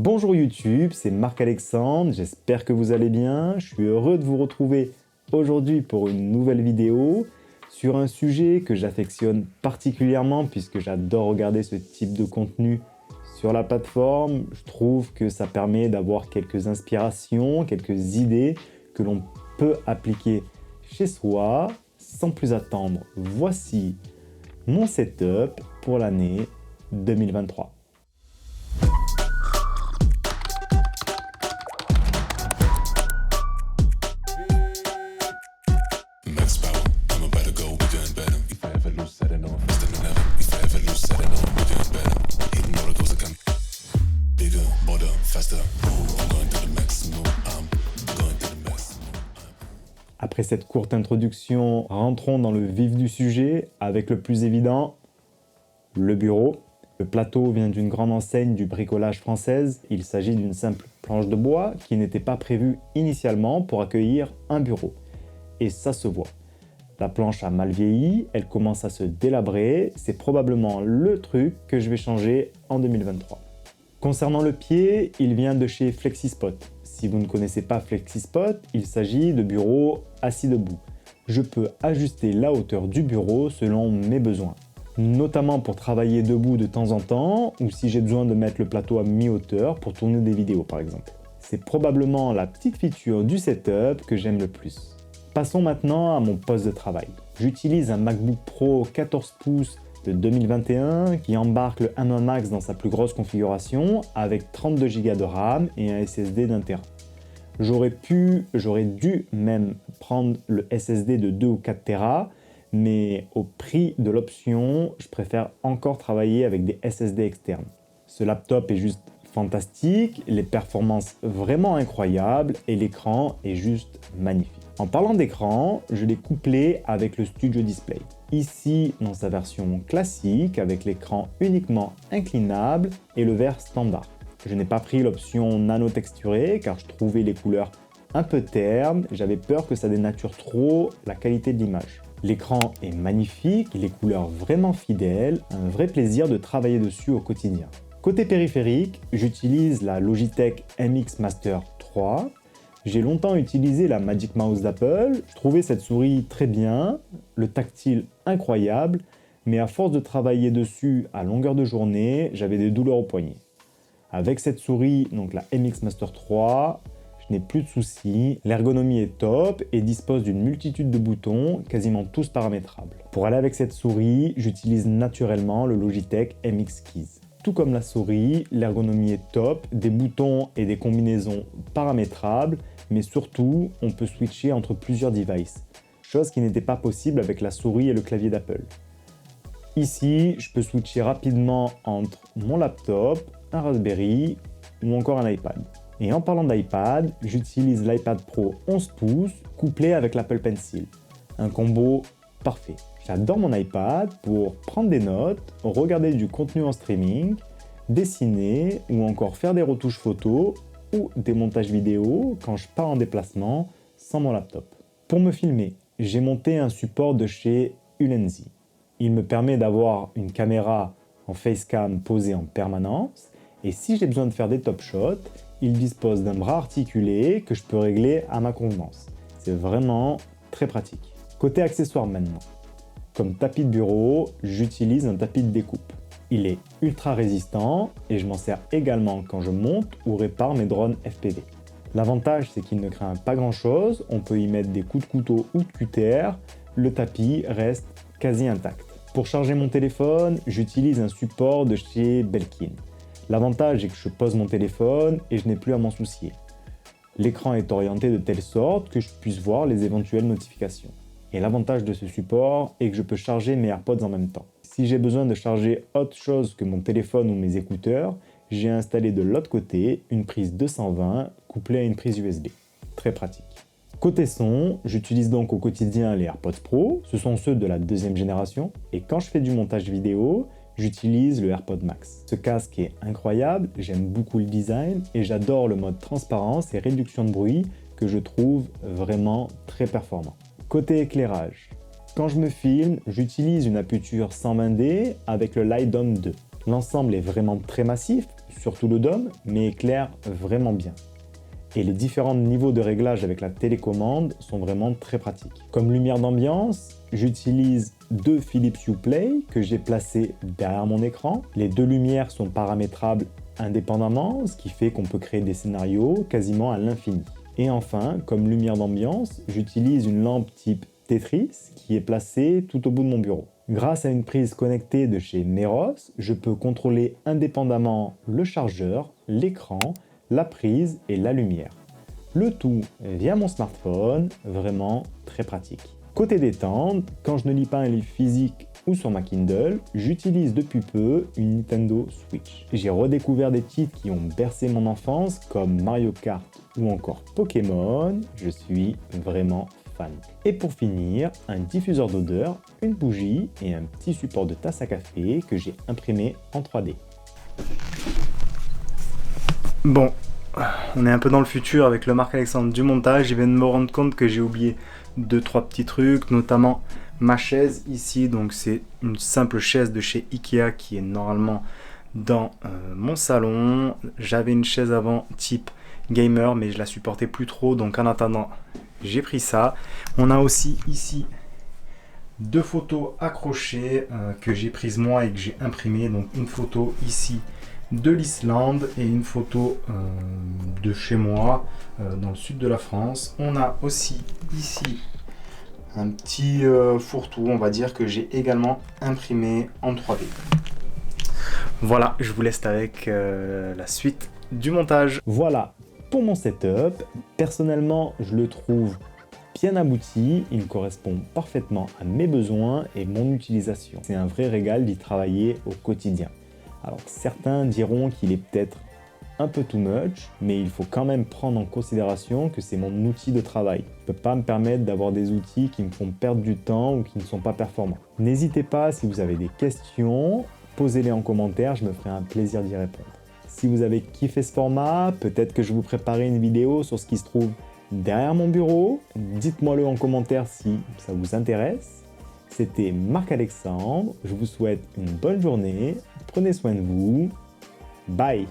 Bonjour YouTube, c'est Marc-Alexandre, j'espère que vous allez bien. Je suis heureux de vous retrouver aujourd'hui pour une nouvelle vidéo sur un sujet que j'affectionne particulièrement puisque j'adore regarder ce type de contenu sur la plateforme. Je trouve que ça permet d'avoir quelques inspirations, quelques idées que l'on peut appliquer chez soi. Sans plus attendre, voici mon setup pour l'année 2023. Après cette courte introduction, rentrons dans le vif du sujet avec le plus évident, le bureau. Le plateau vient d'une grande enseigne du bricolage française. Il s'agit d'une simple planche de bois qui n'était pas prévue initialement pour accueillir un bureau. Et ça se voit. La planche a mal vieilli, elle commence à se délabrer. C'est probablement le truc que je vais changer en 2023. Concernant le pied, il vient de chez Flexispot. Si vous ne connaissez pas Flexispot, il s'agit de bureaux assis debout. Je peux ajuster la hauteur du bureau selon mes besoins, notamment pour travailler debout de temps en temps ou si j'ai besoin de mettre le plateau à mi-hauteur pour tourner des vidéos par exemple. C'est probablement la petite feature du setup que j'aime le plus. Passons maintenant à mon poste de travail. J'utilise un MacBook Pro 14 pouces de 2021 qui embarque le M1 Max dans sa plus grosse configuration avec 32 Go de RAM et un SSD d'1 Tera. J'aurais dû même prendre le SSD de 2 ou 4 Tera, mais au prix de l'option, je préfère encore travailler avec des SSD externes. Ce laptop est juste fantastique, les performances vraiment incroyables et l'écran est juste magnifique. En parlant d'écran, je l'ai couplé avec le Studio Display. Ici, dans sa version classique, avec l'écran uniquement inclinable et le verre standard. Je n'ai pas pris l'option nano texturée car je trouvais les couleurs un peu ternes, j'avais peur que ça dénature trop la qualité de l'image. L'écran est magnifique, les couleurs vraiment fidèles, un vrai plaisir de travailler dessus au quotidien. Côté périphérique, j'utilise la Logitech MX Master 3. J'ai longtemps utilisé la Magic Mouse d'Apple, je trouvais cette souris très bien, le tactile incroyable, mais à force de travailler dessus à longueur de journée, j'avais des douleurs au poignet. Avec cette souris, donc la MX Master 3, je n'ai plus de soucis, l'ergonomie est top et dispose d'une multitude de boutons, quasiment tous paramétrables. Pour aller avec cette souris, j'utilise naturellement le Logitech MX Keys. Tout comme la souris, l'ergonomie est top, des boutons et des combinaisons paramétrables, mais surtout, on peut switcher entre plusieurs devices, chose qui n'était pas possible avec la souris et le clavier d'Apple. Ici, je peux switcher rapidement entre mon laptop, un Raspberry ou encore un iPad. Et en parlant d'iPad, j'utilise l'iPad Pro 11 pouces couplé avec l'Apple Pencil. Un combo parfait. J'adore mon iPad pour prendre des notes, regarder du contenu en streaming, dessiner ou encore faire des retouches photos ou des montages vidéo quand je pars en déplacement sans mon laptop. Pour me filmer, j'ai monté un support de chez Ulenzi. Il me permet d'avoir une caméra en facecam posée en permanence et si j'ai besoin de faire des top shots, il dispose d'un bras articulé que je peux régler à ma convenance. C'est vraiment très pratique. Côté accessoires maintenant. Comme tapis de bureau, j'utilise un tapis de découpe. Il est ultra résistant et je m'en sers également quand je monte ou répare mes drones FPV. L'avantage, c'est qu'il ne craint pas grand chose, on peut y mettre des coups de couteau ou de cutter, le tapis reste quasi intact. Pour charger mon téléphone, j'utilise un support de chez Belkin. L'avantage est que je pose mon téléphone et je n'ai plus à m'en soucier. L'écran est orienté de telle sorte que je puisse voir les éventuelles notifications. Et l'avantage de ce support est que je peux charger mes AirPods en même temps. Si j'ai besoin de charger autre chose que mon téléphone ou mes écouteurs, j'ai installé de l'autre côté une prise 220 couplée à une prise USB. Très pratique. Côté son, j'utilise donc au quotidien les AirPods Pro, ce sont ceux de la deuxième génération, et quand je fais du montage vidéo, j'utilise le AirPod Max. Ce casque est incroyable, j'aime beaucoup le design et j'adore le mode transparence et réduction de bruit que je trouve vraiment très performant. Côté éclairage, quand je me filme, j'utilise une aperture 120D avec le Light Dome 2. L'ensemble est vraiment très massif, surtout le DOM, mais éclaire vraiment bien. Et les différents niveaux de réglage avec la télécommande sont vraiment très pratiques. Comme lumière d'ambiance, j'utilise deux Philips Hue Play que j'ai placés derrière mon écran. Les deux lumières sont paramétrables indépendamment, ce qui fait qu'on peut créer des scénarios quasiment à l'infini. Et enfin, comme lumière d'ambiance, j'utilise une lampe type Tetris qui est placée tout au bout de mon bureau. Grâce à une prise connectée de chez Meros, je peux contrôler indépendamment le chargeur, l'écran, la prise et la lumière. Le tout via mon smartphone, vraiment très pratique. Côté détente, quand je ne lis pas un livre physique ou sur ma Kindle, j'utilise depuis peu une Nintendo Switch. J'ai redécouvert des titres qui ont bercé mon enfance comme Mario Kart ou encore Pokémon, je suis vraiment fan. Et pour finir, un diffuseur d'odeur, une bougie et un petit support de tasse à café que j'ai imprimé en 3D. Bon, on est un peu dans le futur avec le Marc-Alexandre du montage. Je viens de me rendre compte que j'ai oublié 2-3 petits trucs, notamment ma chaise ici. Donc c'est une simple chaise de chez Ikea qui est normalement dans mon salon. J'avais une chaise avant type gamer, mais je la supportais plus trop. Donc en attendant, j'ai pris ça. On a aussi ici 2 photos accrochées que j'ai prises moi et que j'ai imprimées. Donc une photo ici de l'Islande et une photo de chez moi dans le sud de la France. On a aussi ici un petit fourre-tout, on va dire, que j'ai également imprimé en 3D. Voilà, je vous laisse avec la suite du montage. Voilà pour mon setup. Personnellement, je le trouve bien abouti, il correspond parfaitement à mes besoins et mon utilisation. C'est un vrai régal d'y travailler au quotidien. Alors certains diront qu'il est peut-être un peu too much, mais il faut quand même prendre en considération que c'est mon outil de travail. Je ne peux pas me permettre d'avoir des outils qui me font perdre du temps ou qui ne sont pas performants. N'hésitez pas, si vous avez des questions, posez-les en commentaire, je me ferai un plaisir d'y répondre. Si vous avez kiffé ce format, peut-être que je vous préparerai une vidéo sur ce qui se trouve derrière mon bureau. Dites-moi-le en commentaire si ça vous intéresse. C'était Marc-Alexandre, je vous souhaite une bonne journée, prenez soin de vous, bye!